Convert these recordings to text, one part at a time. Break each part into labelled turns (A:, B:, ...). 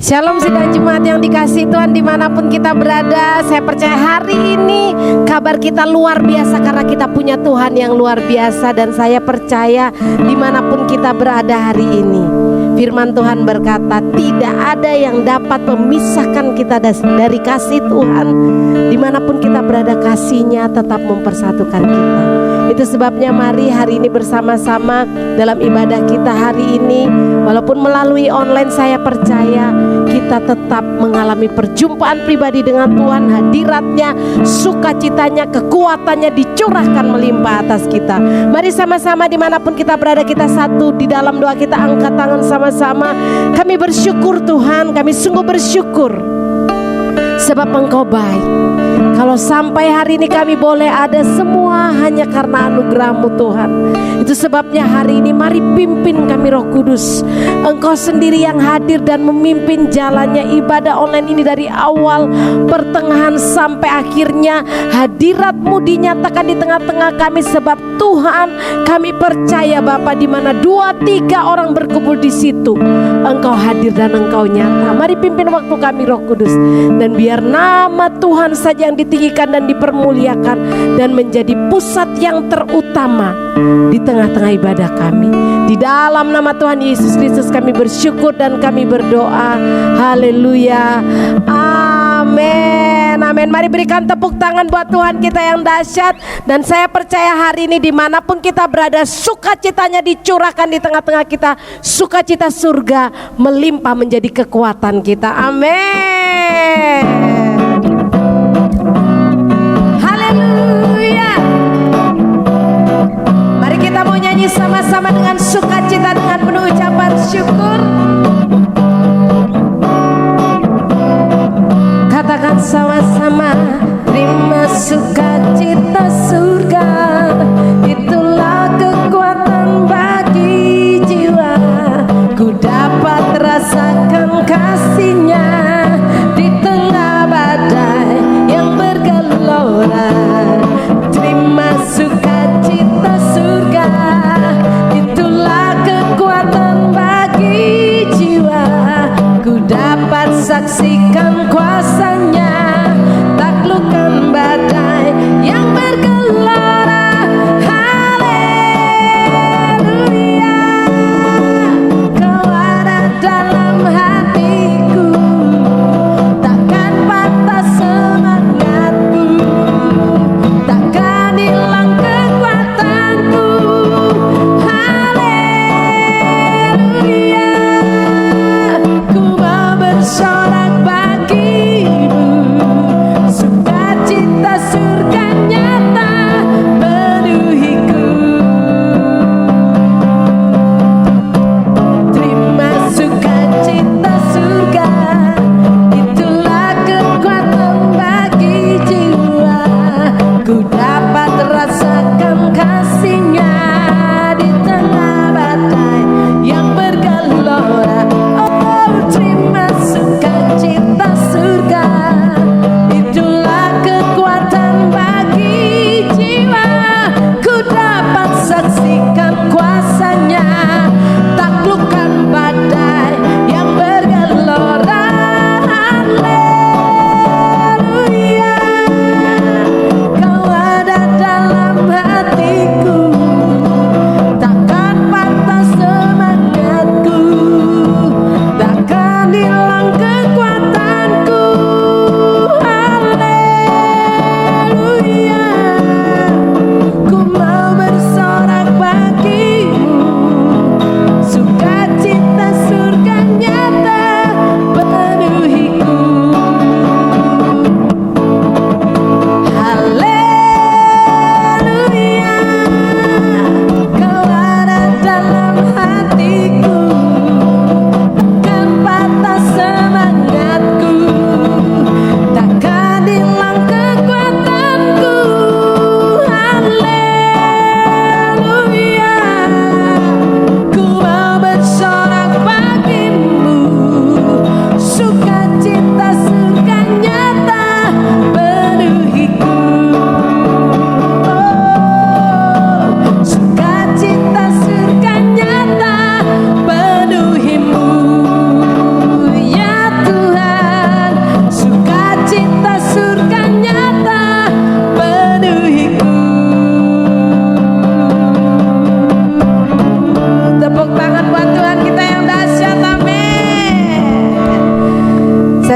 A: Shalom sidang Jemaat yang dikasihi Tuhan dimanapun kita berada. Saya percaya hari ini kabar kita luar biasa karena kita punya Tuhan yang luar biasa. Dan saya percaya dimanapun kita berada hari ini, firman Tuhan berkata tidak ada yang dapat memisahkan kita dari kasih Tuhan. Dimanapun kita berada, kasih-Nya tetap mempersatukan kita. Itu sebabnya mari hari ini bersama-sama dalam ibadah kita hari ini, walaupun melalui online, saya percaya kita tetap mengalami perjumpaan pribadi dengan Tuhan. Hadirat-Nya, sukacitanya, kekuatannya dicurahkan melimpah atas kita. Mari sama-sama dimanapun kita berada, kita satu di dalam doa, kita angkat tangan sama-sama. Kami bersyukur Tuhan, kami sungguh bersyukur sebab Engkau baik. Kalau sampai hari ini kami boleh ada semua hanya karena anugerah-Mu Tuhan. Itu sebabnya hari ini mari pimpin kami Roh Kudus. Engkau sendiri yang hadir dan memimpin jalannya ibadah online ini dari awal, pertengahan sampai akhirnya. Hadirat-Mu dinyatakan di tengah-tengah kami. Sebab Tuhan, kami percaya Bapa, di mana 2-3 orang berkumpul di situ, Engkau hadir dan Engkau nyata. Mari pimpin waktu kami Roh Kudus, dan biar nama Tuhan saja yang ditinggikan dan dipermuliakan dan menjadi pusat yang terutama di tengah-tengah ibadah kami. Di dalam nama Tuhan Yesus Kristus kami bersyukur dan kami berdoa. Haleluya. Amin. Amin. Mari berikan tepuk tangan buat Tuhan kita yang dahsyat. Dan saya percaya hari ini dimanapun kita berada, sukacitanya dicurahkan di tengah-tengah kita. Sukacita surga melimpah menjadi kekuatan kita. Amin. Haleluya. Mari kita mau nyanyi sama-sama dengan sukacita, dengan penuh ucapan syukur. Katakan sama-sama, terima sukacita surga, itulah kekuatan bagi jiwa. Ku dapat rasakan kasih-Nya di tengah badai yang bergelora. Terima sukacita surga, itulah kekuatan bagi jiwa. Ku dapat saksikan kuasa-Nya, taklukkan badai yang bergelora. Haleluya. Kau ada dalam hatiku, takkan patah semangatku, takkan hilang kekuatanku. Haleluya. Ku mau bersorak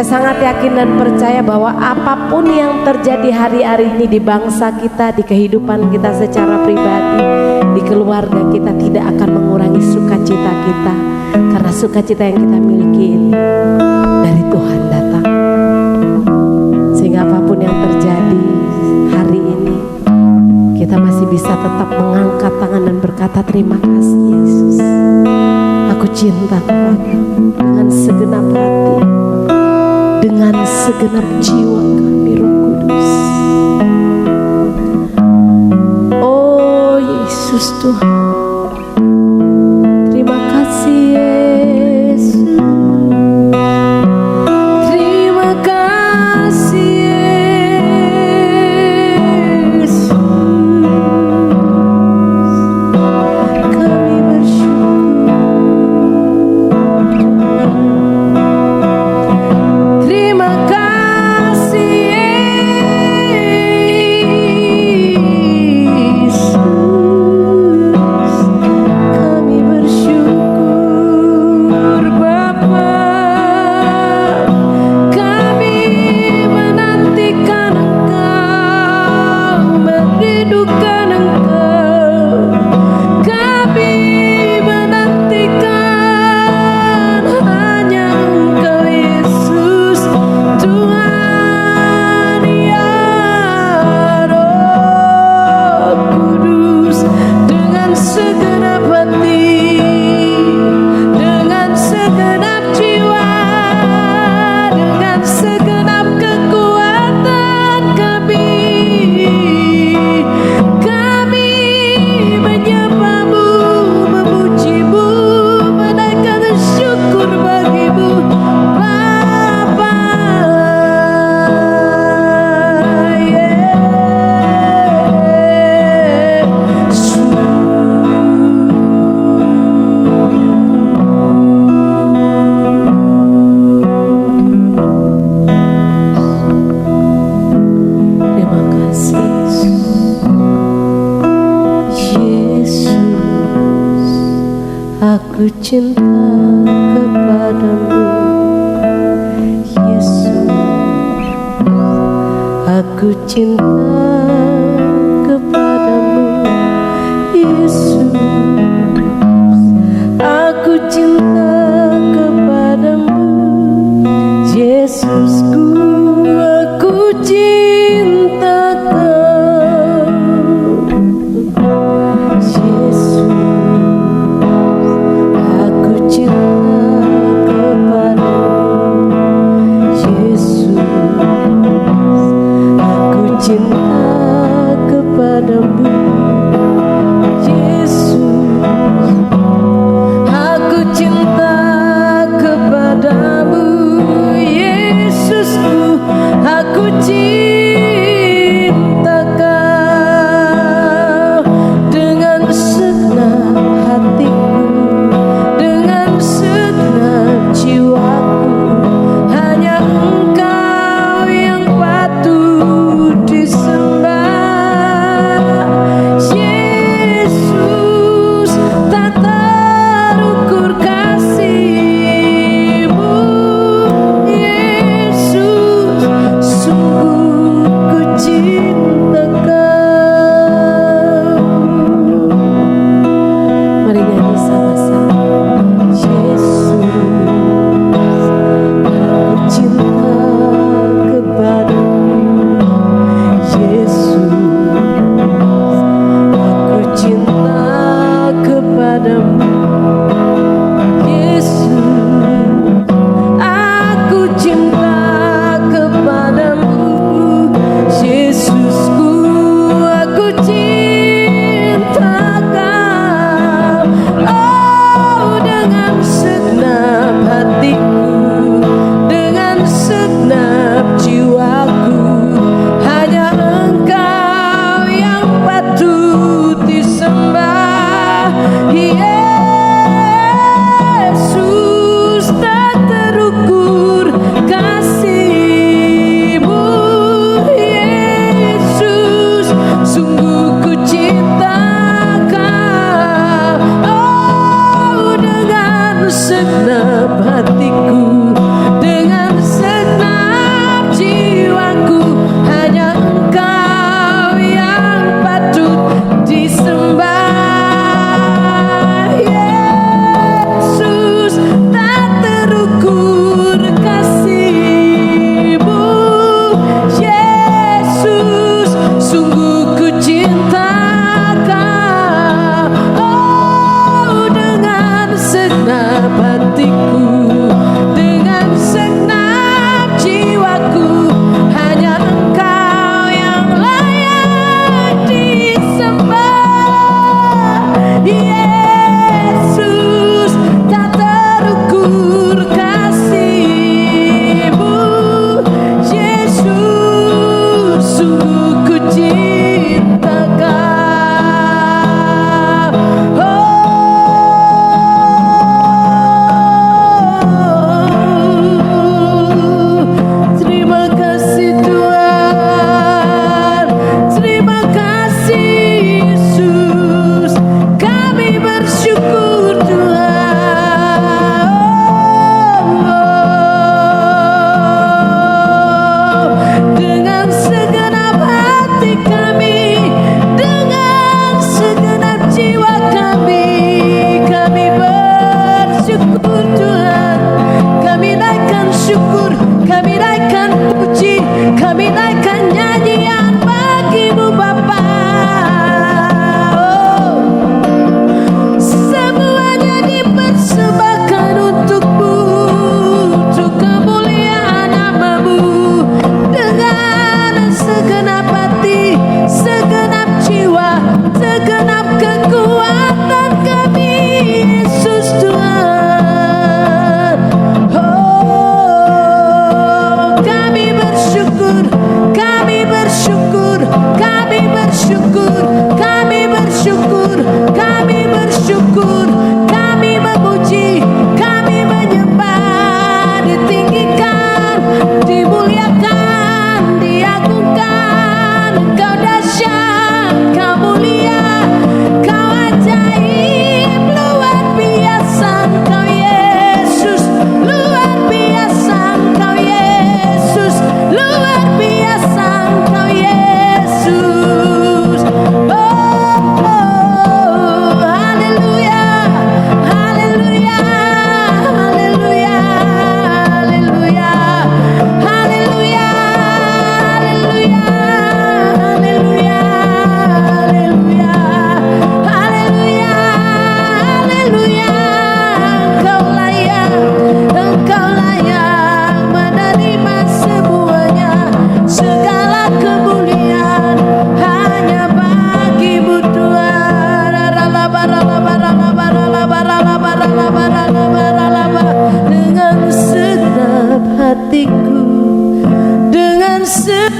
A: sangat yakin dan percaya bahwa apapun yang terjadi hari-hari ini di bangsa kita, di kehidupan kita secara pribadi, di keluarga kita, tidak akan mengurangi sukacita kita. Karena sukacita yang kita miliki ini dari Tuhan datang. Sehingga apapun yang terjadi hari ini, kita masih bisa tetap mengangkat tangan dan berkata, terima kasih Yesus. Aku cinta kepadamu dengan segenap hati, dengan segenap jiwa kami, Roh Kudus. Oh Yesus Tuhan, terima kasih Yesus. Terima kasih Yesus. Kami bersyukur. Terima kasih Yesus. Kami bersyukur Bapa. Kami menantikan Engkau, merindukan Engkau. Kami menantikan hanya Engkau Yesus, Tuhan ya Roh Kudus. Dengan segenap hati, dengan segenap jiwa, dengan segenap kekuatan kami menyembahmu, memujimu, menaikkan syukur bagimu Bapa. Terima kasih Yesus. Aku cinta kepadamu Yesus. Aku cinta kepadamu Yesus. Aku cinta kepadamu Yesusku. Aku cinta Kau Yesus. Aku cinta kepadamu Yesus. Aku cinta kepadamu Yesus. Aku cinta kepadamu Yesusku. Aku cinta Kau dengan segenap hatiku, dengan segenap jiwaku. Hanya Engkau yang patut disembah Yesus. Tak terukur kasih-Mu Yesus. Sungguh ku cinta Kau. Mari nyanyi sama-sama. Yesus, aku cinta kepadamu Yesus. Aku cinta kepadamu Yesus. Aku cinta kepadamu Yesusku. Aku cinta Kau. Oh, dengan segenap hatiku, dengan segenap jiwaku. Hanya Engkau yang patut disembah Yesus. Tak terukur kasih-Mu Yesus. Sungguh ku cinta Kau. Oh, dengan segenap hatiku, dengan segenap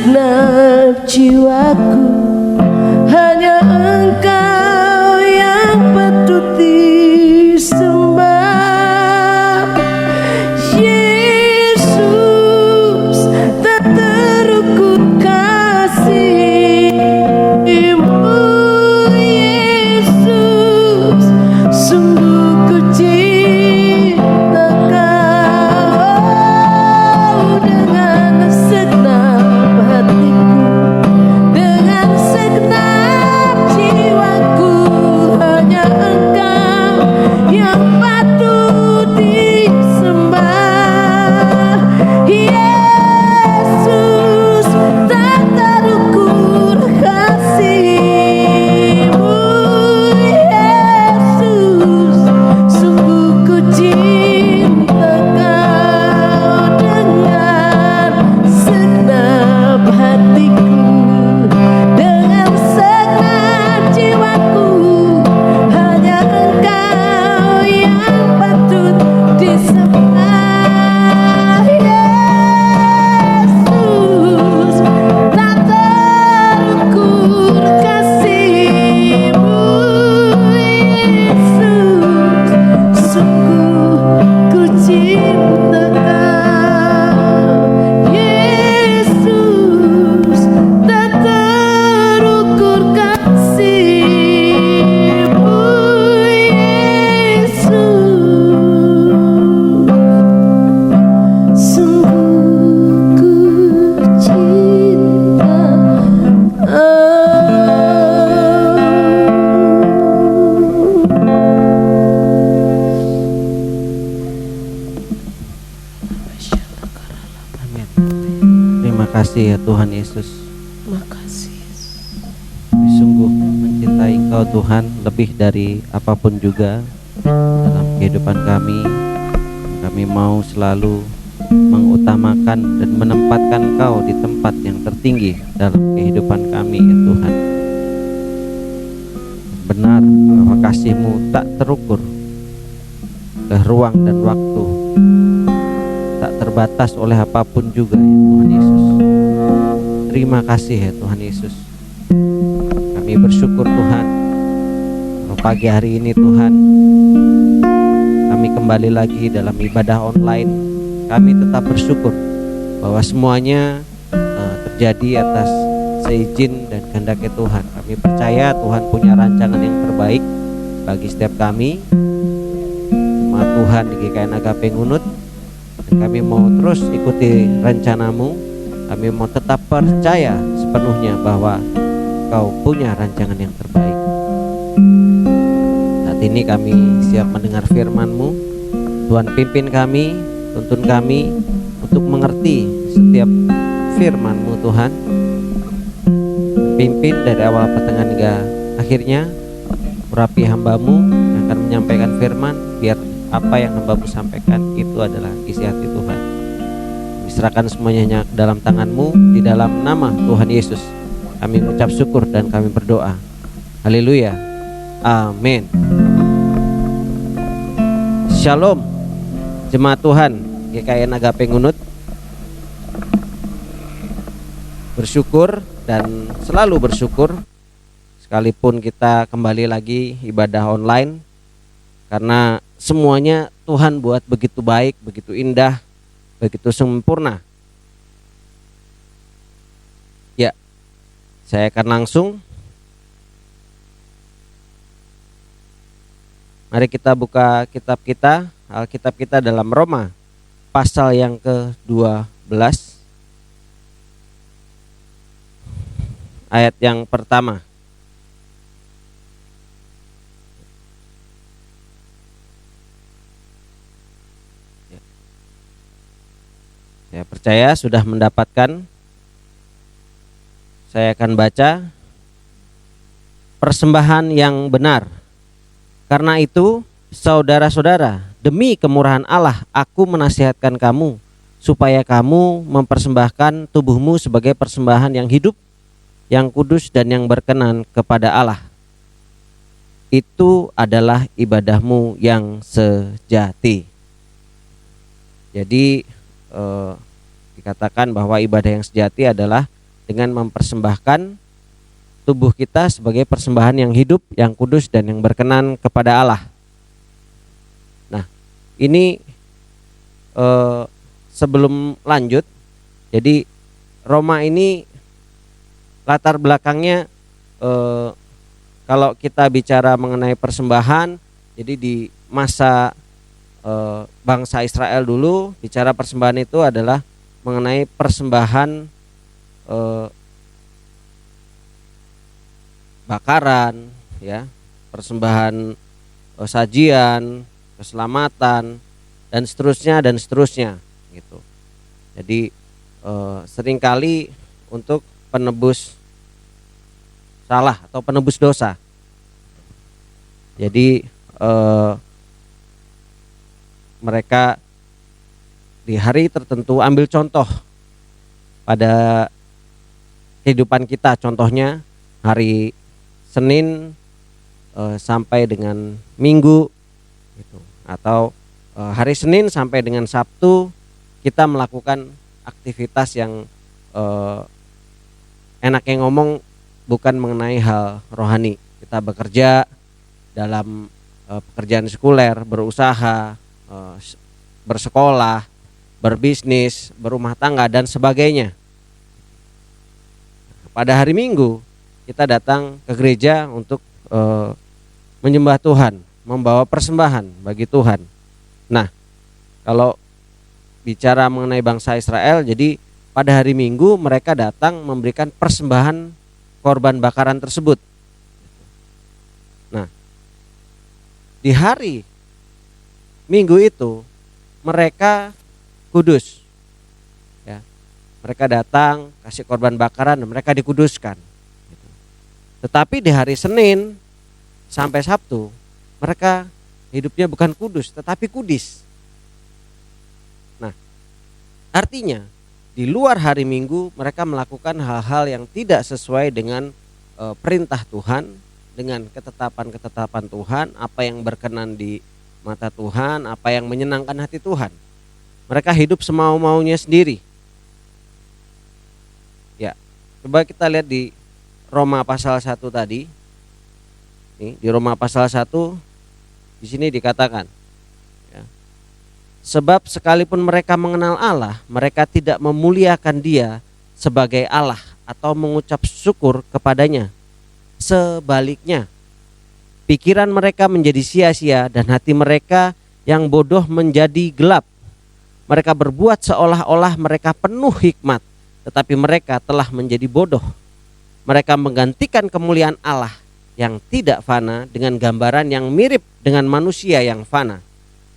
A: segenap jiwaku, hanya Engkau yang patut disembah. Yesus, tak terukur kasih-Mu. Yesus, sungguh ku cinta Kau dengan segenap hatiku, dengan segenap jiwaku, hanya Engkau yang patut disembah. Yesus, tak terukur kasih-Mu. Yesus, sungguh ku cinta Kau dengan segenap hatiku, dengan segenap jiwaku, hanya Engkau yang patut disembah. Yesus, tak terukur kasih-Mu. Yesus, sungguh ku cinta Kau. Yesus, tak terukur kasih-Mu. Yesus, sungguh ku cinta
B: Amin. Terima kasih ya Tuhan Yesus.
A: Makasih Yesus.
B: Kami sungguh mencintai Engkau Tuhan lebih dari apapun juga dalam kehidupan kami. Kami mau selalu mengutamakan dan menempatkan Engkau di tempat yang tertinggi dalam kehidupan kami ya Tuhan. Benar bahwa kasih-Mu tak terukur ke ruang dan waktu, tak terbatas oleh apapun juga ya Tuhan Yesus. Terima kasih ya Tuhan Yesus. Kami bersyukur Tuhan, kalau pagi hari ini Tuhan kami kembali lagi dalam ibadah online. Kami tetap bersyukur bahwa semuanya terjadi atas seizin dan kehendaknya Tuhan. Kami percaya Tuhan punya rancangan yang terbaik bagi setiap kami. Jemaat Tuhan di GKN Agape Ngunut, dan kami mau terus ikuti rencana-Mu. Kami mau tetap percaya sepenuhnya bahwa Kau punya rancangan yang terbaik. Saat ini kami siap mendengar firman-Mu. Tuhan pimpin kami, tuntun kami untuk mengerti setiap firman-Mu Tuhan. Pimpin dari awal pertengahan hingga akhirnya. Urapi hamba-Mu yang akan menyampaikan firman, biar apa yang hamba-Mu sampaikan itu adalah isi hati Tuhan. Kami serahkan semuanya dalam tangan-Mu, di dalam nama Tuhan Yesus kami mengucap syukur dan kami berdoa. Haleluya. Amin. Shalom jemaat Tuhan GKN Agape Ngunut. Bersyukur dan selalu bersyukur sekalipun kita kembali lagi ibadah online, karena semuanya Tuhan buat begitu baik, begitu indah, begitu sempurna. Ya, saya akan langsung. Mari kita buka kitab kita, Alkitab kita dalam Roma pasal yang ke-12 ayat yang pertama. Saya percaya sudah mendapatkan. Saya akan baca. Persembahan yang benar. Karena itu, saudara-saudara, demi kemurahan Allah, aku menasihatkan kamu supaya kamu mempersembahkan tubuhmu sebagai persembahan yang hidup, yang kudus dan yang berkenan kepada Allah. Itu adalah ibadahmu yang sejati. Jadi dikatakan bahwa ibadah yang sejati adalah dengan mempersembahkan tubuh kita sebagai persembahan yang hidup, yang kudus dan yang berkenan kepada Allah. Nah, ini sebelum lanjut, jadi Roma ini latar belakangnya kalau kita bicara mengenai persembahan, jadi di masa bangsa Israel dulu bicara persembahan itu adalah mengenai persembahan bakaran, ya, persembahan sajian, keselamatan dan seterusnya gitu. Jadi seringkali untuk penebus salah atau penebus dosa. Jadi mereka di hari tertentu, ambil contoh pada kehidupan kita, contohnya hari Senin sampai dengan Minggu gitu. Atau hari Senin sampai dengan Sabtu kita melakukan aktivitas yang enaknya ngomong bukan mengenai hal rohani. Kita bekerja dalam pekerjaan sekuler, berusaha, bersekolah, berbisnis, berumah tangga dan sebagainya. Pada hari Minggu kita datang ke gereja untuk menyembah Tuhan, membawa persembahan bagi Tuhan. Nah, kalau bicara mengenai bangsa Israel, jadi pada hari Minggu mereka datang memberikan persembahan korban bakaran tersebut. Nah, di hari Minggu itu mereka kudus, ya. Mereka datang kasih korban bakaran dan mereka dikuduskan. Tetapi di hari Senin sampai Sabtu mereka hidupnya bukan kudus tetapi kudis. Nah, artinya di luar hari Minggu mereka melakukan hal-hal yang tidak sesuai dengan perintah Tuhan, dengan ketetapan-ketetapan Tuhan, apa yang berkenan di mata Tuhan, apa yang menyenangkan hati Tuhan. Mereka hidup semau-maunya sendiri. Ya, coba kita lihat di Roma pasal 1 tadi. Nih, di Roma pasal 1 di sini dikatakan, ya, sebab sekalipun mereka mengenal Allah, mereka tidak memuliakan Dia sebagai Allah atau mengucap syukur kepadanya. Sebaliknya, pikiran mereka menjadi sia-sia dan hati mereka yang bodoh menjadi gelap. Mereka berbuat seolah-olah mereka penuh hikmat, tetapi mereka telah menjadi bodoh. Mereka menggantikan kemuliaan Allah yang tidak fana dengan gambaran yang mirip dengan manusia yang fana,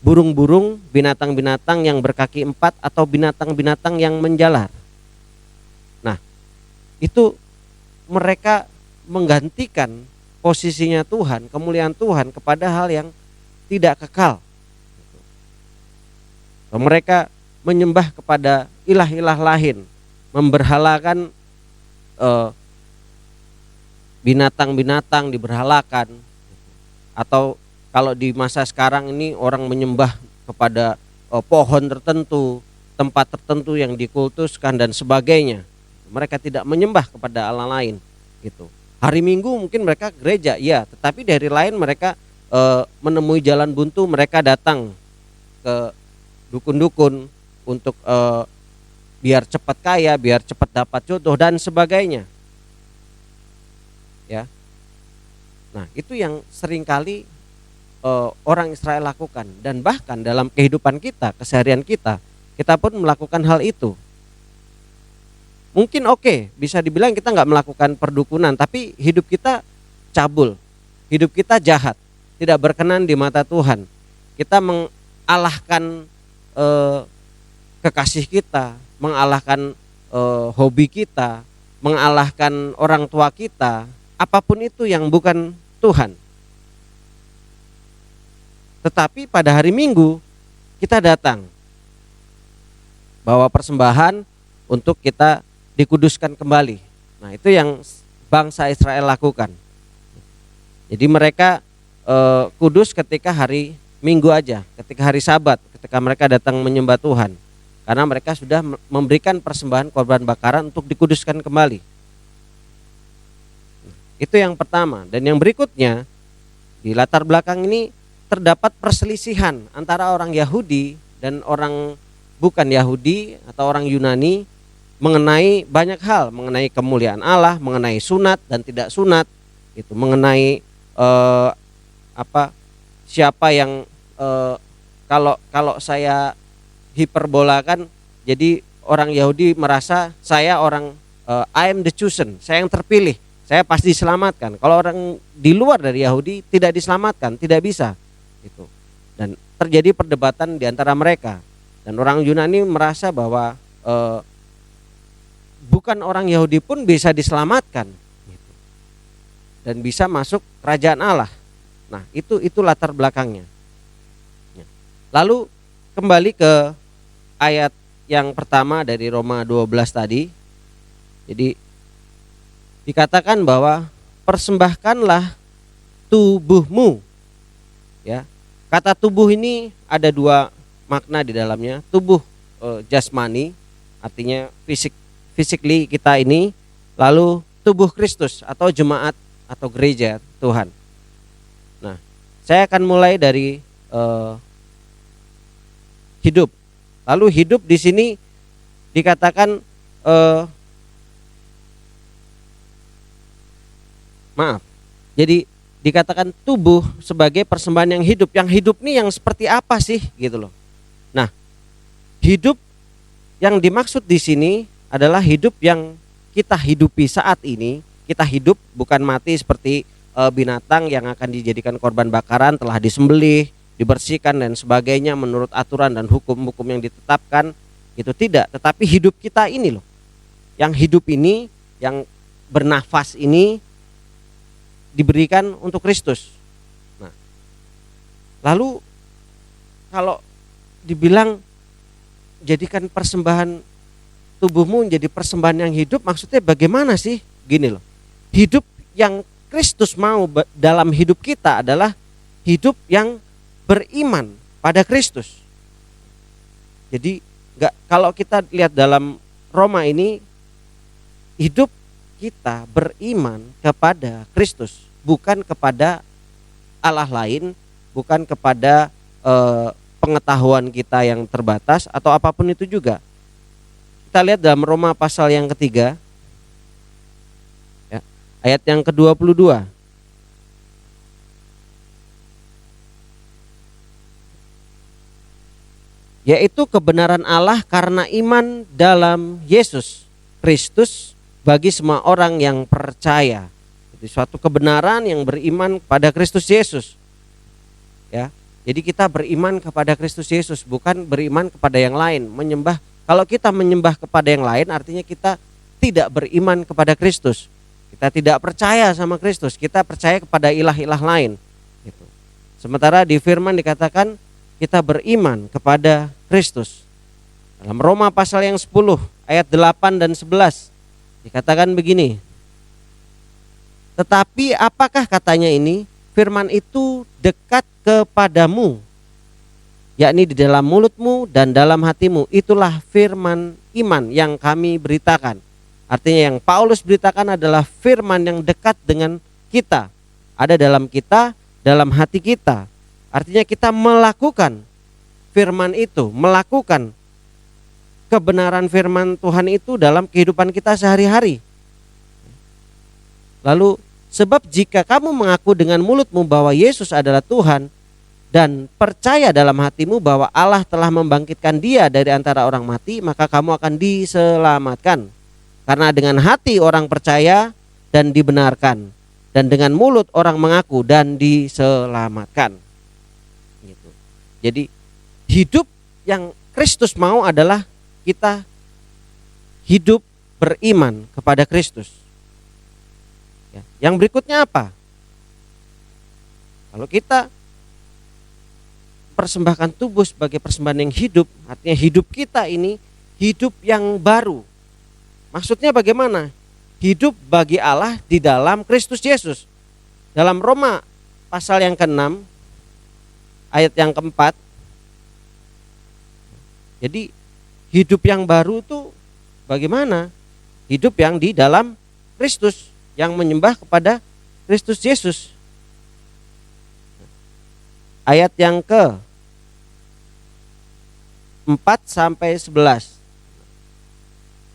B: burung-burung, binatang-binatang yang berkaki 4 atau binatang-binatang yang menjalar. Nah, itu mereka menggantikan posisinya Tuhan, kemuliaan Tuhan kepada hal yang tidak kekal. Mereka menyembah kepada ilah-ilah lain, memberhalakan binatang-binatang diberhalakan. Atau kalau di masa sekarang ini orang menyembah kepada pohon tertentu, tempat tertentu yang dikultuskan dan sebagainya. Mereka tidak menyembah kepada Allah lain gitu. Hari Minggu mungkin mereka ke gereja, ya, tetapi dari lain mereka menemui jalan buntu, mereka datang ke dukun-dukun untuk biar cepat kaya, biar cepat dapat jodoh dan sebagainya. Ya. Nah, itu yang seringkali orang Israel lakukan, dan bahkan dalam kehidupan kita, keseharian kita pun melakukan hal itu. Mungkin bisa dibilang kita nggak melakukan perdukunan, tapi hidup kita cabul, hidup kita jahat, tidak berkenan di mata Tuhan. Kita mengalahkan kekasih kita, mengalahkan hobi kita, mengalahkan orang tua kita, apapun itu yang bukan Tuhan. Tetapi pada hari Minggu kita datang bawa persembahan untuk kita dikuduskan kembali. Nah, itu yang bangsa Israel lakukan. Jadi mereka kudus ketika hari Minggu aja, ketika hari Sabat, ketika mereka datang menyembah Tuhan. karena mereka sudah memberikan persembahan korban bakaran untuk dikuduskan kembali. Itu yang pertama. Dan yang berikutnya, di latar belakang ini terdapat perselisihan antara orang Yahudi dan orang bukan Yahudi atau orang Yunani mengenai banyak hal, mengenai kemuliaan Allah, mengenai sunat dan tidak sunat, itu mengenai siapa yang kalau saya hiperbolakan, jadi orang Yahudi merasa saya orang I am the chosen, saya yang terpilih, saya pasti diselamatkan. Kalau orang di luar dari Yahudi tidak diselamatkan, tidak bisa. Gitu. Dan terjadi perdebatan di antara mereka. Dan orang Yunani merasa bahwa bukan orang Yahudi pun bisa diselamatkan, gitu. Dan bisa masuk kerajaan Allah. Nah, itu latar belakangnya. Lalu kembali ke ayat yang pertama dari Roma 12 tadi. Jadi dikatakan bahwa persembahkanlah tubuhmu. Ya. Kata tubuh ini ada dua makna di dalamnya. Tubuh jasmani, artinya physically kita ini, lalu tubuh Kristus atau jemaat atau gereja Tuhan. Nah, saya akan mulai dari hidup. Lalu hidup di sini dikatakan jadi dikatakan tubuh sebagai persembahan yang hidup. Yang hidup nih yang seperti apa sih, gitu loh. Nah, hidup yang dimaksud di sini adalah hidup yang kita hidupi saat ini. Kita hidup, bukan mati seperti binatang yang akan dijadikan korban bakaran, telah disembelih, dibersihkan dan sebagainya menurut aturan dan hukum-hukum yang ditetapkan. Itu tidak, tetapi hidup kita ini loh. Yang hidup ini, yang bernafas ini diberikan untuk Kristus. Nah, lalu kalau dibilang jadikan persembahan tubuhmu menjadi persembahan yang hidup, maksudnya bagaimana sih? Gini loh, hidup yang Kristus mau dalam hidup kita adalah hidup yang beriman pada Kristus. Jadi kalau kita lihat dalam Roma ini, hidup kita beriman kepada Kristus, bukan kepada Allah lain, bukan kepada pengetahuan kita yang terbatas atau apapun itu juga. Kita lihat dalam Roma pasal yang ketiga, ya, ayat yang ke-22. Yaitu kebenaran Allah karena iman dalam Yesus Kristus bagi semua orang yang percaya. Itu suatu kebenaran yang beriman pada Kristus Yesus. Ya. Jadi kita beriman kepada Kristus Yesus, bukan beriman kepada yang lain, menyembah. Kalau kita menyembah kepada yang lain, artinya kita tidak beriman kepada Kristus. Kita tidak percaya sama Kristus, kita percaya kepada ilah-ilah lain. Gitu. Sementara di firman dikatakan kita beriman kepada Kristus. Dalam Roma pasal yang 10 ayat 8 dan 11 dikatakan begini. Tetapi apakah katanya ini? Firman itu dekat kepadamu, yakni di dalam mulutmu dan dalam hatimu. Itulah firman iman yang kami beritakan. Artinya yang Paulus beritakan adalah firman yang dekat dengan kita, ada dalam kita, dalam hati kita. Artinya kita melakukan firman itu, melakukan kebenaran firman Tuhan itu dalam kehidupan kita sehari-hari. Lalu sebab jika kamu mengaku dengan mulutmu bahwa Yesus adalah Tuhan dan percaya dalam hatimu bahwa Allah telah membangkitkan Dia dari antara orang mati, maka kamu akan diselamatkan. Karena dengan hati orang percaya dan dibenarkan, dan dengan mulut orang mengaku dan diselamatkan. Gitu. Jadi hidup yang Kristus mau adalah kita hidup beriman kepada Kristus. Ya. Yang berikutnya apa? Kalau kita persembahkan tubuh sebagai persembahan yang hidup, artinya hidup kita ini hidup yang baru. Maksudnya bagaimana? Hidup bagi Allah di dalam Kristus Yesus. Dalam Roma pasal yang ke-6 ayat yang ke-4. Jadi hidup yang baru itu bagaimana? Hidup yang di dalam Kristus, yang menyembah kepada Kristus Yesus. Ayat yang ke 4 sampai 11.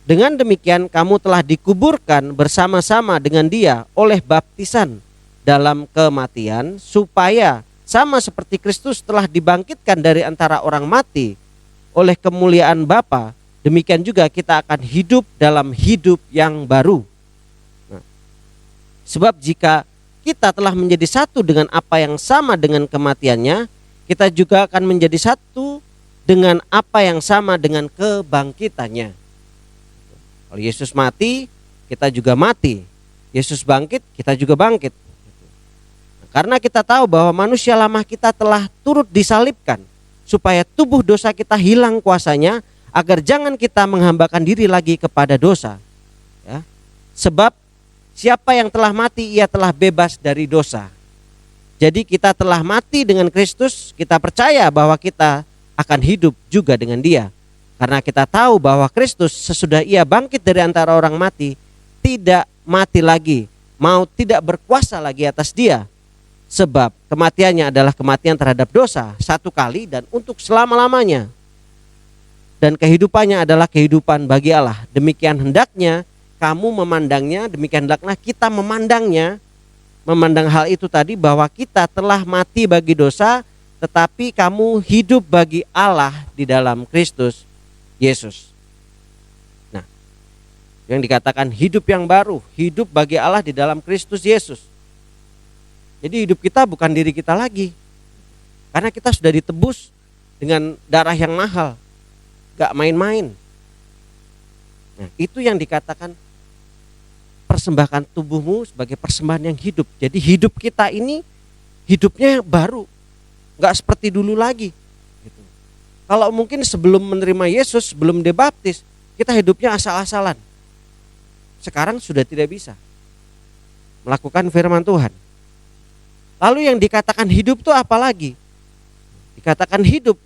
B: Dengan demikian kamu telah dikuburkan bersama-sama dengan Dia oleh baptisan dalam kematian, supaya sama seperti Kristus telah dibangkitkan dari antara orang mati oleh kemuliaan Bapa, demikian juga kita akan hidup dalam hidup yang baru. Sebab jika kita telah menjadi satu dengan apa yang sama dengan kematiannya, kita juga akan menjadi satu dengan apa yang sama dengan kebangkitannya. Kalau Yesus mati, kita juga mati. Yesus bangkit, kita juga bangkit. Karena kita tahu bahwa manusia lama kita telah turut disalibkan, supaya tubuh dosa kita hilang kuasanya, agar jangan kita menghambakan diri lagi kepada dosa. Ya. Sebab siapa yang telah mati, ia telah bebas dari dosa. Jadi kita telah mati dengan Kristus, kita percaya bahwa kita akan hidup juga dengan Dia. Karena kita tahu bahwa Kristus sesudah Ia bangkit dari antara orang mati, tidak mati lagi, maut tidak berkuasa lagi atas Dia. Sebab kematiannya adalah kematian terhadap dosa, satu kali dan untuk selama-lamanya. Dan kehidupannya adalah kehidupan bagi Allah. Demikian hendaknya kamu memandangnya, demikian hendaklah kita memandangnya. Memandang hal itu tadi, bahwa kita telah mati bagi dosa, tetapi kamu hidup bagi Allah di dalam Kristus Yesus. Nah, yang dikatakan hidup yang baru, hidup bagi Allah di dalam Kristus Yesus. Jadi hidup kita bukan diri kita lagi, karena kita sudah ditebus dengan darah yang mahal, gak main-main. Nah, itu yang dikatakan persembahkan tubuhmu sebagai persembahan yang hidup. Jadi hidup kita ini hidupnya baru, gak seperti dulu lagi. Kalau mungkin sebelum menerima Yesus, sebelum dibaptis, kita hidupnya asal-asalan. Sekarang sudah tidak bisa melakukan firman Tuhan. Lalu yang dikatakan hidup itu apa lagi? Dikatakan hidup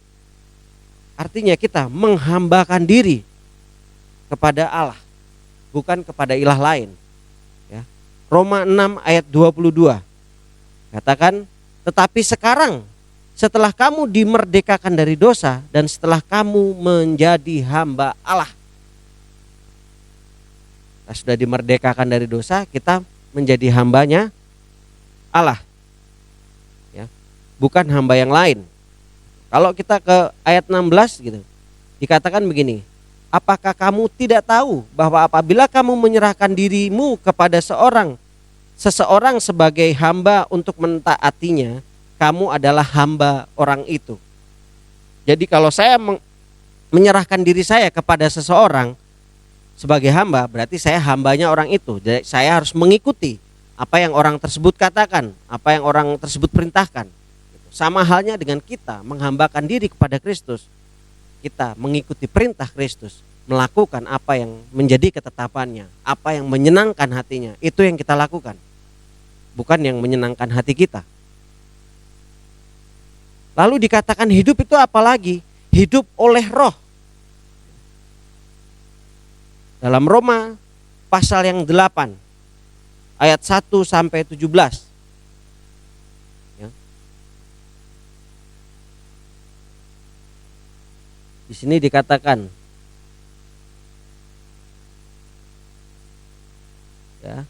B: artinya kita menghambakan diri kepada Allah, bukan kepada ilah lain. Ya. Roma 6 ayat 22 katakan, tetapi sekarang setelah kamu dimerdekakan dari dosa dan setelah kamu menjadi hamba Allah. Kita sudah dimerdekakan dari dosa, kita menjadi hambanya Allah. Ya, bukan hamba yang lain. Kalau kita ke ayat 16 gitu, dikatakan begini, apakah kamu tidak tahu bahwa apabila kamu menyerahkan dirimu kepada seseorang sebagai hamba untuk mentaatinya, kamu adalah hamba orang itu. Jadi kalau saya menyerahkan diri saya kepada seseorang sebagai hamba, berarti saya hambanya orang itu. Jadi saya harus mengikuti apa yang orang tersebut katakan, apa yang orang tersebut perintahkan. Sama halnya dengan kita menghambakan diri kepada Kristus. Kita mengikuti perintah Kristus, melakukan apa yang menjadi ketetapannya, apa yang menyenangkan hatinya. Itu yang kita lakukan, bukan yang menyenangkan hati kita. Lalu dikatakan hidup itu apa lagi? Hidup oleh roh. Dalam Roma pasal yang 8 ayat 1 sampai 17. Ya. Di sini dikatakan, ya,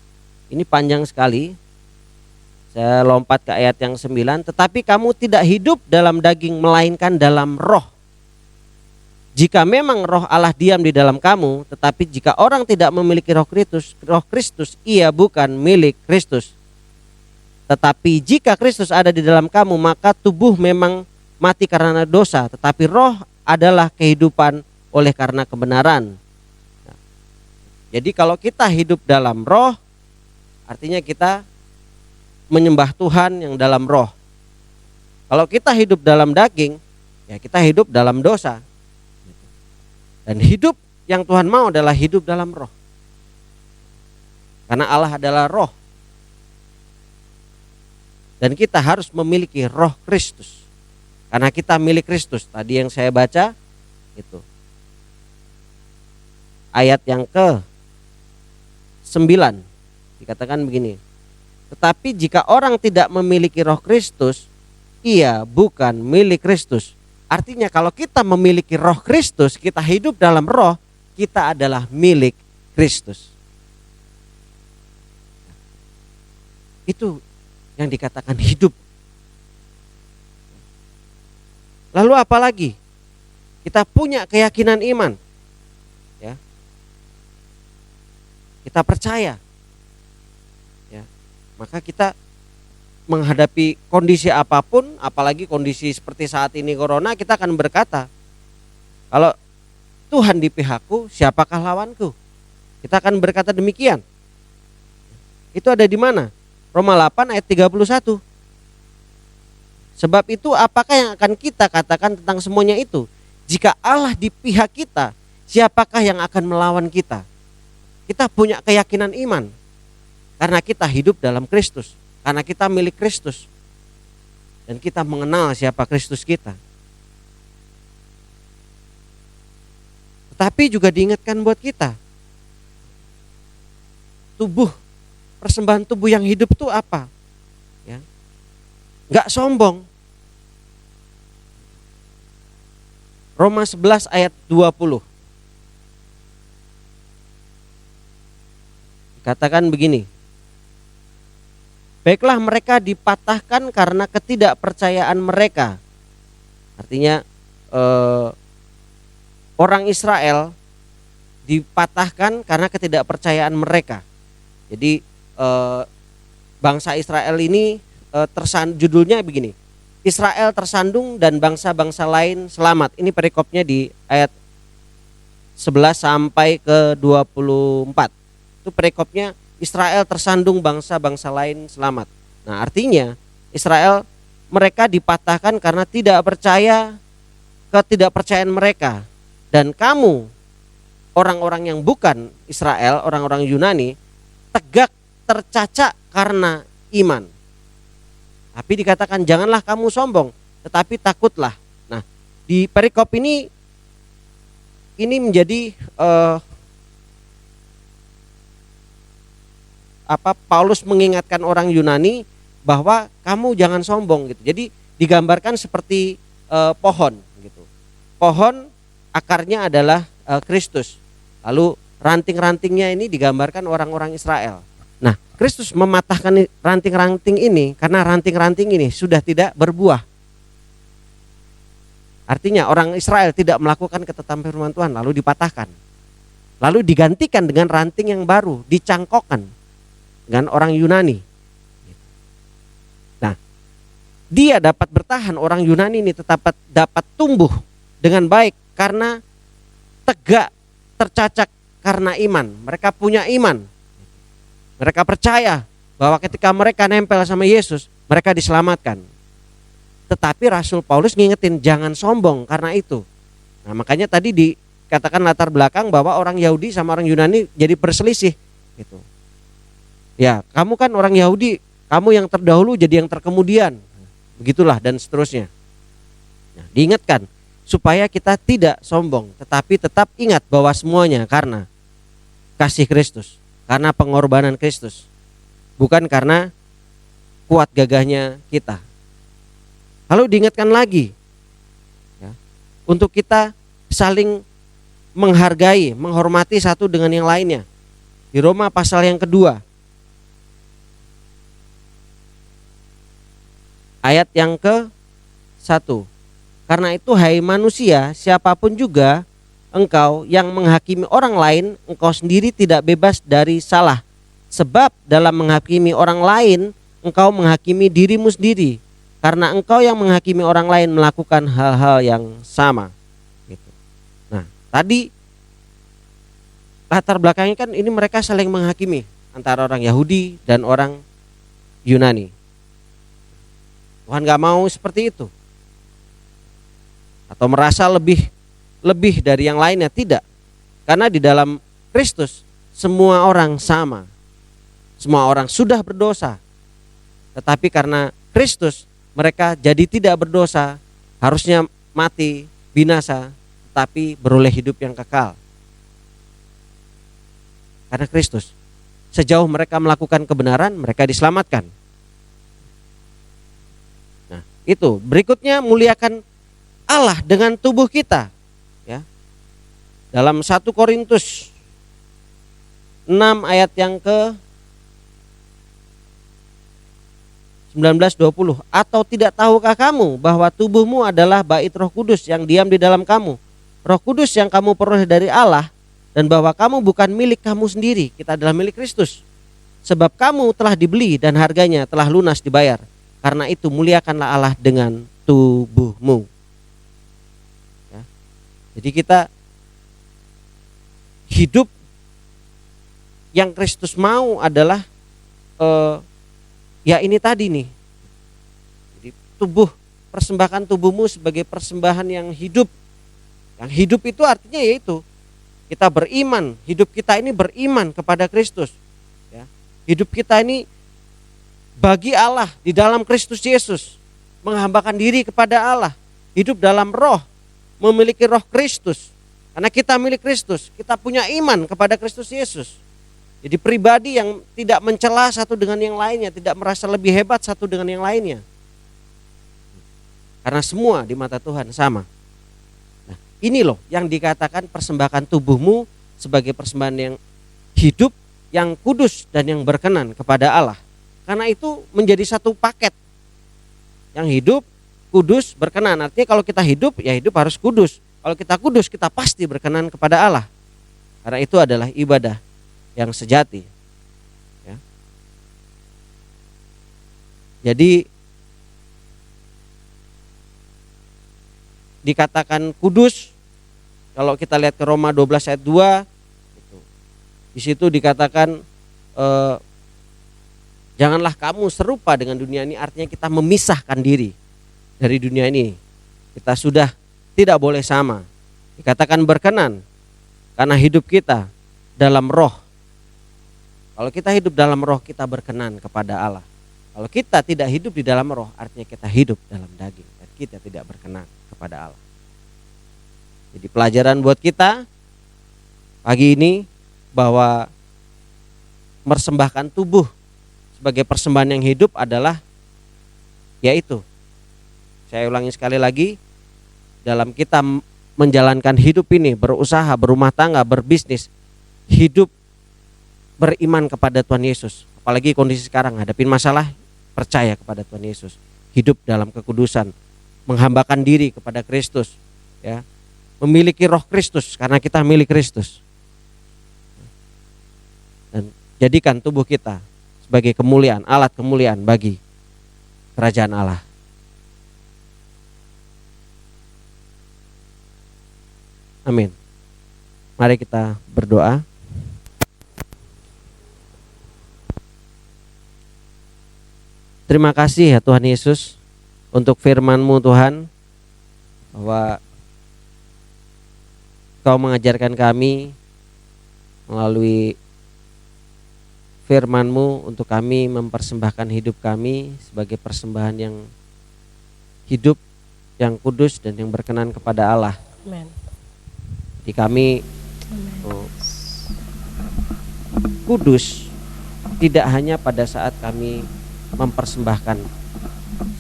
B: ini panjang sekali. Saya lompat ke ayat yang 9. Tetapi kamu tidak hidup dalam daging, melainkan dalam roh. Jika memang roh Allah diam di dalam kamu, tetapi jika orang tidak memiliki roh Kristus, ia bukan milik Kristus. Tetapi jika Kristus ada di dalam kamu, maka tubuh memang mati karena dosa, tetapi roh adalah kehidupan oleh karena kebenaran. Jadi kalau kita hidup dalam roh, artinya kita menyembah Tuhan yang dalam roh. Kalau kita hidup dalam daging, ya kita hidup dalam dosa. Dan hidup yang Tuhan mau adalah hidup dalam roh. Karena Allah adalah roh. Dan kita harus memiliki roh Kristus. Karena kita milik Kristus. Tadi yang saya baca itu. ayat yang ke 9 dikatakan begini. Tetapi jika orang tidak memiliki roh Kristus, ia bukan milik Kristus. Artinya kalau kita memiliki roh Kristus, kita hidup dalam roh, kita adalah milik Kristus. Itu yang dikatakan hidup. Lalu apa lagi? Kita punya keyakinan iman. Ya. Kita percaya. Ya. Maka kita menghadapi kondisi apapun, apalagi kondisi seperti saat ini corona, kita akan berkata, kalau Tuhan di pihakku, siapakah lawanku? Kita akan berkata demikian. Itu ada di mana? Roma 8 ayat 31. Sebab itu apakah yang akan kita katakan tentang semuanya itu? Jika Allah di pihak kita, siapakah yang akan melawan kita? Kita punya keyakinan iman. Karena kita hidup dalam Kristus. Karena kita milik Kristus. Dan kita mengenal siapa Kristus kita. Tetapi juga diingatkan buat kita. Tubuh, persembahan tubuh yang hidup itu apa? Ya. Gak sombong. Roma 11 ayat 20. Dikatakan begini. Baiklah mereka dipatahkan karena ketidakpercayaan mereka. Artinya orang Israel dipatahkan karena ketidakpercayaan mereka. Jadi bangsa Israel ini judulnya begini. Israel tersandung dan bangsa-bangsa lain selamat. Ini perikopnya di ayat 11 sampai ke 24. Itu perikopnya Israel tersandung bangsa-bangsa lain selamat. Nah, artinya Israel mereka dipatahkan karena tidak percaya ketidakpercayaan mereka. Dan kamu orang-orang yang bukan Israel, orang-orang Yunani, tegak tercaca karena iman. Tapi dikatakan janganlah kamu sombong, tetapi takutlah. Nah, di perikop ini menjadi Paulus mengingatkan orang Yunani bahwa kamu jangan sombong gitu. Jadi digambarkan seperti pohon gitu. Pohon akarnya adalah Kristus. Lalu ranting-rantingnya ini digambarkan orang-orang Israel. Nah, Kristus mematahkan ranting-ranting ini karena ranting-ranting ini sudah tidak berbuah. Artinya orang Israel tidak melakukan ketetapan firman Tuhan lalu dipatahkan. Lalu digantikan dengan ranting yang baru, dicangkokkan dengan orang Yunani. Nah, dia dapat bertahan, orang Yunani ini dapat tumbuh dengan baik karena tegak tercacak karena iman. Mereka punya iman. Mereka percaya bahwa ketika mereka nempel sama Yesus, mereka diselamatkan. Tetapi Rasul Paulus ngingetin jangan sombong karena itu. Nah, makanya tadi dikatakan latar belakang bahwa orang Yahudi sama orang Yunani jadi berselisih gitu. Ya, kamu kan orang Yahudi, kamu yang terdahulu jadi yang terkemudian. Begitulah dan seterusnya. Nah, diingatkan supaya kita tidak sombong, tetapi tetap ingat bahwa semuanya karena kasih Kristus. Karena pengorbanan Kristus, bukan karena kuat gagahnya kita. Lalu diingatkan lagi ya, untuk kita saling menghargai, menghormati satu dengan yang lainnya. Di Roma pasal yang kedua, ayat yang ke-1. Karena itu hai manusia, siapapun juga engkau yang menghakimi orang lain, engkau sendiri tidak bebas dari salah. Sebab dalam menghakimi orang lain, engkau menghakimi dirimu sendiri. Karena engkau yang menghakimi orang lain melakukan hal-hal yang sama. Gitu. Nah, tadi latar belakangnya kan ini mereka saling menghakimi antara orang Yahudi dan orang Yunani. Tuhan gak mau seperti itu. Atau merasa lebih dari yang lainnya, tidak. Karena di dalam Kristus semua orang sama. Semua orang sudah berdosa. Tetapi karena Kristus mereka jadi tidak berdosa, harusnya mati, binasa, tetapi beroleh hidup yang kekal. Karena Kristus. Sejauh mereka melakukan kebenaran, mereka diselamatkan. Nah, itu. Berikutnya, muliakan Allah dengan tubuh kita. Ya. Dalam 1 Korintus 6 ayat yang ke 19-20. Atau tidak tahukah kamu bahwa tubuhmu adalah bait Roh Kudus yang diam di dalam kamu, Roh Kudus yang kamu peroleh dari Allah, dan bahwa kamu bukan milik kamu sendiri, kita adalah milik Kristus. Sebab kamu telah dibeli dan harganya telah lunas dibayar. Karena itu muliakanlah Allah dengan tubuhmu. Ya. Jadi kita hidup yang Kristus mau adalah ya ini tadi nih. Jadi persembahkan tubuhmu sebagai persembahan yang hidup. Yang hidup itu artinya yaitu kita beriman, hidup kita ini beriman kepada Kristus. Ya. Hidup kita ini bagi Allah di dalam Kristus Yesus, menghambakan diri kepada Allah, hidup dalam roh, memiliki roh Kristus. Karena kita milik Kristus, kita punya iman kepada Kristus Yesus. Jadi pribadi yang tidak mencela satu dengan yang lainnya, tidak merasa lebih hebat satu dengan yang lainnya. Karena semua di mata Tuhan sama. Ini loh yang dikatakan persembahkan tubuhmu sebagai persembahan yang hidup, yang kudus dan yang berkenan kepada Allah. Karena itu menjadi satu paket. Yang hidup, kudus, berkenan. Artinya kalau kita hidup, ya hidup harus kudus. Kalau kita kudus, kita pasti berkenan kepada Allah. Karena itu adalah ibadah yang sejati. Ya. Jadi dikatakan kudus, kalau kita lihat ke Roma 12 ayat 2, di situ dikatakan janganlah kamu serupa dengan dunia ini, artinya kita memisahkan diri dari dunia ini. Kita sudah tidak boleh sama. Dikatakan berkenan karena hidup kita dalam roh. Kalau kita hidup dalam roh, kita berkenan kepada Allah. Kalau kita tidak hidup di dalam roh, artinya kita hidup dalam daging dan kita tidak berkenan kepada Allah. Jadi pelajaran buat kita pagi ini bahwa mempersembahkan tubuh sebagai persembahan yang hidup adalah yaitu, saya ulangi sekali lagi, dalam kita menjalankan hidup ini, berusaha, berumah tangga, berbisnis, hidup beriman kepada Tuhan Yesus. Apalagi kondisi sekarang hadapin masalah, percaya kepada Tuhan Yesus, hidup dalam kekudusan, menghambakan diri kepada Kristus, ya, memiliki roh Kristus karena kita milik Kristus, dan jadikan tubuh kita sebagai kemuliaan, alat kemuliaan bagi kerajaan Allah. Amin. Mari kita berdoa. Terima kasih ya Tuhan Yesus untuk firman-Mu Tuhan, bahwa Kau mengajarkan kami melalui firman-Mu untuk kami mempersembahkan hidup kami sebagai persembahan yang hidup, yang kudus dan yang berkenan kepada Allah.
A: Amen.
B: Jadi kami kudus tidak hanya pada saat kami mempersembahkan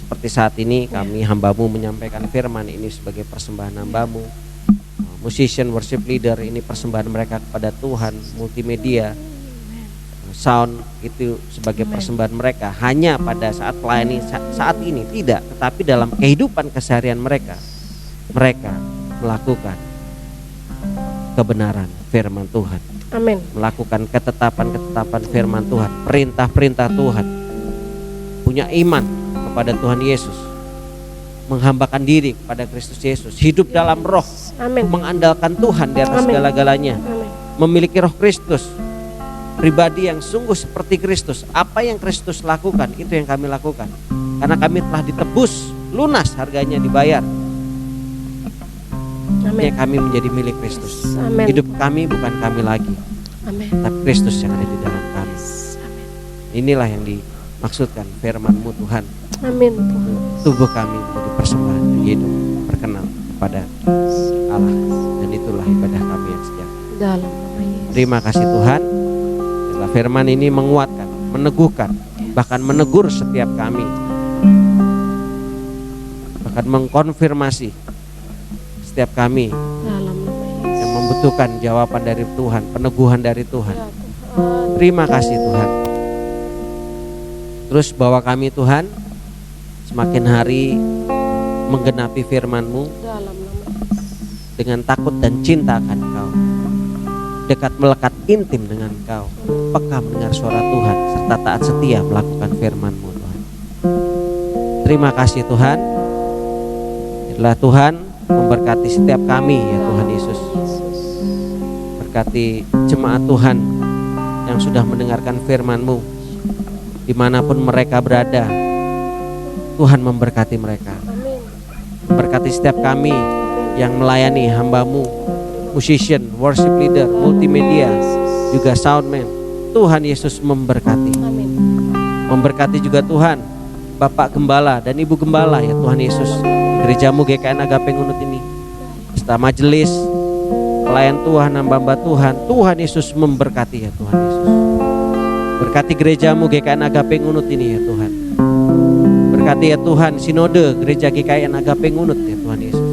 B: seperti saat ini kami hamba-Mu menyampaikan firman ini sebagai persembahan hamba-Mu, musician, worship leader ini persembahan mereka kepada Tuhan, multimedia, sound itu sebagai persembahan mereka hanya pada saat pelayani saat ini, tidak, tetapi dalam kehidupan keseharian mereka melakukan kebenaran firman Tuhan.
A: Amin.
B: Melakukan ketetapan-ketetapan firman Tuhan, perintah-perintah Tuhan, punya iman kepada Tuhan Yesus, menghambakan diri kepada Kristus Yesus, hidup dalam roh.
A: Amin.
B: Mengandalkan Tuhan di atas segala-galanya.
A: Amin.
B: Memiliki roh Kristus, pribadi yang sungguh seperti Kristus. Apa yang Kristus lakukan, itu yang kami lakukan. Karena kami telah ditebus, lunas harganya dibayar. Amin. Kami menjadi milik Kristus.
A: Amin.
B: Hidup kami bukan kami lagi,
A: Amin.
B: tapi Kristus yang ada di dalam kami. Inilah yang dimaksudkan firman-Mu Tuhan.
A: Amin.
B: Tubuh kami menjadi persembahan yang hidup, berkenan kepada Allah, dan itulah ibadah kami yang sejati.
A: Dalam nama Yesus.
B: Terima kasih Tuhan. Biarlah firman ini menguatkan, meneguhkan, bahkan menegur setiap kami, bahkan mengkonfirmasi setiap kami
A: Dalam nama Yesus.
B: yang membutuhkan jawaban dari Tuhan, peneguhan dari Tuhan.
A: Ya Tuhan.
B: Terima kasih Tuhan. Terus bawa kami Tuhan semakin hari menggenapi firman-Mu
A: Dalam nama Yesus.
B: dengan takut dan cinta akan Engkau, dekat melekat intim dengan Engkau, peka mendengar suara Tuhan, serta taat setia melakukan firman-Mu Tuhan. Terima kasih Tuhan. Biarlah Tuhan memberkati setiap kami ya Tuhan Yesus. Berkati jemaat Tuhan yang sudah mendengarkan firman-Mu dimanapun mereka berada. Tuhan memberkati mereka.
A: Amin.
B: Memberkati setiap kami yang melayani hamba-Mu, musician, worship leader, multimedia, juga soundman. Tuhan Yesus memberkati.
A: Amin.
B: Memberkati juga Tuhan Bapak Gembala dan Ibu Gembala ya Tuhan Yesus, di gereja-Mu GKN Agape Ngunut ini, serta majelis, pelayan Tuhan, hamba-hamba Tuhan. Tuhan Yesus memberkati ya Tuhan Yesus. Berkati gereja-Mu GKN Agape Ngunut ini ya Tuhan. Berkati ya Tuhan sinode gereja GKN Agape Ngunut ya Tuhan Yesus,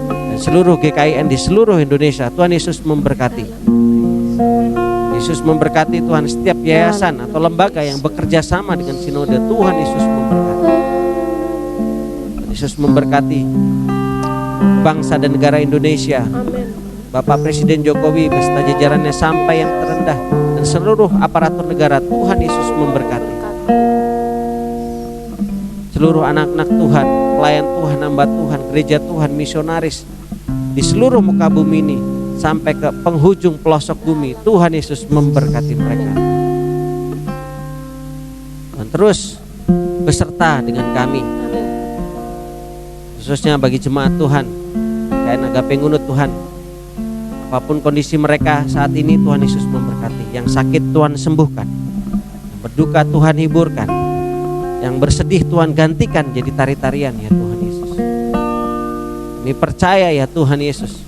B: dan seluruh GKIN di seluruh Indonesia. Tuhan Yesus memberkati. Yesus memberkati Tuhan setiap yayasan atau lembaga yang bekerja sama dengan sinode. Tuhan Yesus memberkati. Tuhan Yesus memberkati bangsa dan negara Indonesia,
A: Amin.
B: Bapak Presiden Jokowi beserta jajarannya sampai yang terendah dan seluruh aparatur negara. Tuhan Yesus memberkati. Seluruh anak-anak Tuhan, pelayan Tuhan, hamba Tuhan, gereja Tuhan, misionaris di seluruh muka bumi ini sampai ke penghujung pelosok bumi. Tuhan Yesus memberkati mereka. Dan terus beserta dengan kami, khususnya bagi jemaat Tuhan GKN Agape Ngunut Tuhan. Apapun kondisi mereka saat ini, Tuhan Yesus memberkati. Yang sakit Tuhan sembuhkan, yang berduka Tuhan hiburkan, yang bersedih Tuhan gantikan jadi tari-tarian ya Tuhan Yesus. Kami percaya ya Tuhan Yesus,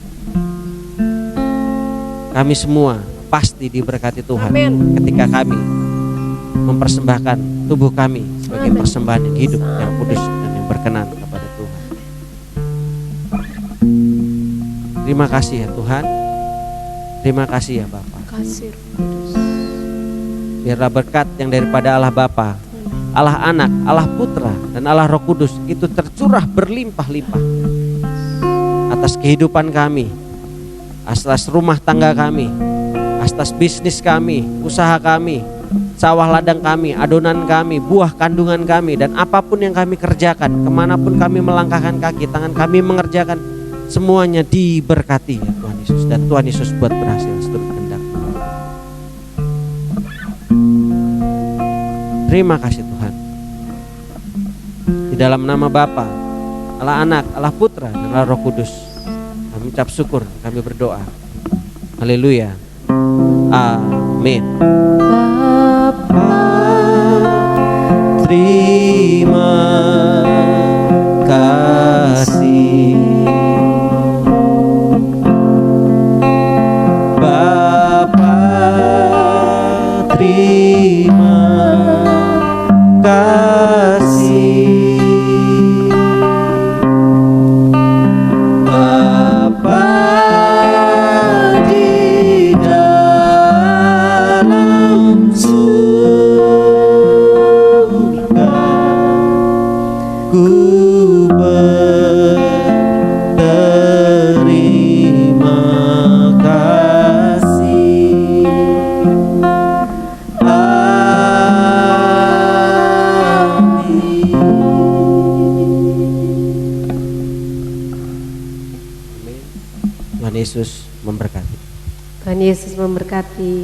B: kami semua pasti diberkati Tuhan.
A: Amin.
B: Ketika kami mempersembahkan tubuh kami sebagai
A: Amin.
B: persembahan yang hidup, yang kudus dan yang berkenan kepada Tuhan. Terima kasih ya Tuhan. Terima kasih ya Bapa.
A: Kasih Roh Kudus.
B: Biarlah berkat yang daripada Allah Bapa, Allah Anak, Allah Putra, dan Allah Roh Kudus itu tercurah berlimpah-limpah atas kehidupan kami, atas rumah tangga kami, atas bisnis kami, usaha kami, sawah ladang kami, adonan kami, buah kandungan kami, dan apapun yang kami kerjakan, kemanapun kami melangkahkan kaki, tangan kami mengerjakan, semuanya diberkati ya Tuhan Yesus. Dan Tuhan Yesus buat berhasil seturut kehendak. Terima kasih Tuhan. Di dalam nama Bapa, Allah Anak, Allah Putra, dan Allah Roh Kudus, kami ucap syukur, kami berdoa. Haleluya. Amin.
A: Bapa,
B: Terima kasih Bapa, terima kasih Bapa di dalam surga, ku berterima kasih. Amin. Tuhan Yesus memberkati.
A: Tuhan Yesus memberkati.